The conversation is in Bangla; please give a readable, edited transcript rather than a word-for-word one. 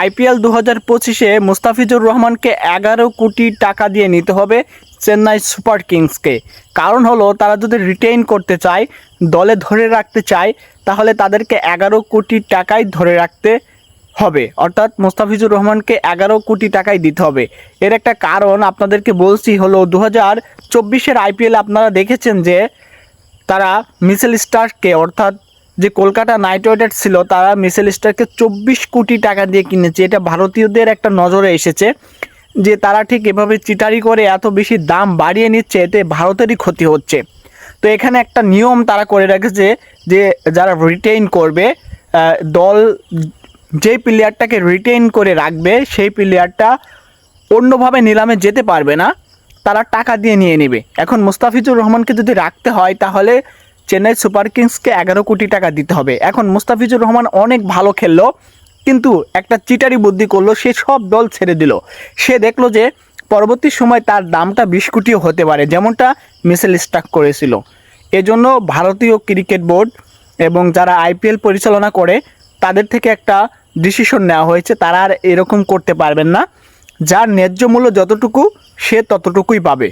আইপিএল 2025-এ মুস্তাফিজুর রহমানকে 11 কোটি টাকা দিয়ে নিতে হবে চেন্নাই সুপার কিংসকে। কারণ হলো তারা যদি রিটেইন করতে চায়, দলে ধরে রাখতে চায়, তাহলে তাদেরকে 11 কোটি টাকাই ধরে রাখতে হবে, অর্থাৎ মুস্তাফিজুর রহমানকে 11 কোটি টাকাই দিতে হবে। এর একটা কারণ আপনাদেরকে বলছি হলো 2024-এর আইপিএল আপনারা দেখেছেন যে তারা মিচেল স্টার্ককে, অর্থাৎ যে কলকাতা নাইট রাইডার্স ছিল, তারা মিচেল স্টার্ককে 24 কোটি টাকা দিয়ে কিনেছে। এটা ভারতীয়দের একটা নজরে এসেছে যে তারা ঠিক এভাবে চিটারি করে এত বেশি দাম বাড়িয়ে নিচ্ছে, এতে ভারতেরই ক্ষতি হচ্ছে। তো এখানে একটা নিয়ম তারা করে রেখেছে যে যারা রিটেইন করবে, দল যেই প্লেয়ারটাকে রিটেইন করে রাখবে সেই প্লেয়ারটা অন্যভাবে নিলামে যেতে পারবে না, তারা টাকা দিয়ে নিয়ে নেবে। এখন মুস্তাফিজুর রহমানকে যদি রাখতে হয় তাহলে চেন্নাই সুপার কিংসকে 11 কোটি টাকা দিতে হবে। এখন মুস্তাফিজুর রহমান অনেক ভালো খেললো, কিন্তু একটা চিটারি বুদ্ধি করলো, সে সব দল ছেড়ে দিল। সে দেখলো যে পরবর্তী সময় তার দামটা 20 কোটিও হতে পারে, যেমনটা মিচেল স্টার্ক করেছিল। এজন্য ভারতীয় ক্রিকেট বোর্ড এবং যারা আইপিএল পরিচালনা করে তাদের থেকে একটা ডিসিশন নেওয়া হয়েছে, তারা আর এরকম করতে পারবেন না। যার ন্যায্য মূল্য যতটুকু, সে ততটুকুই পাবে।